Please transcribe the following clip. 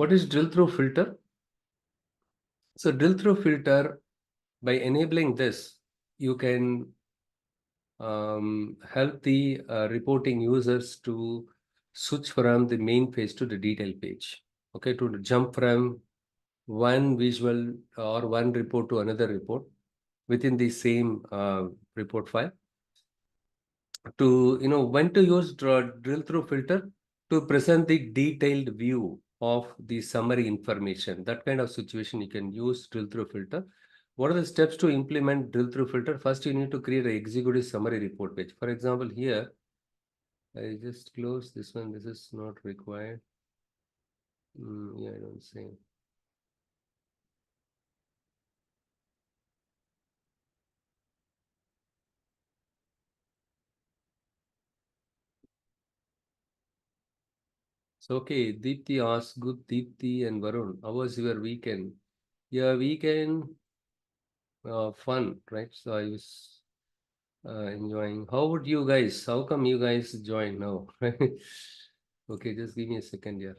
What is drill through filter? So drill through filter, by enabling this, you can help the reporting users to switch from the main page to the detail page. Okay, to jump from one visual or one report to another report within the same report file. To when to use drill through filter to present the detailed view of the summary information. That kind of situation you can use drill through filter. What are the steps to implement drill through filter? First, you need to create an executive summary report page. For example, here I just close this one. This is not required. Yeah, I don't see. So, okay, Deepthi asks, good Deepthi and Varun, how was your weekend? Yeah, weekend, fun, right? So I was enjoying. How would you guys? How come you guys join now? Okay, just give me a second here.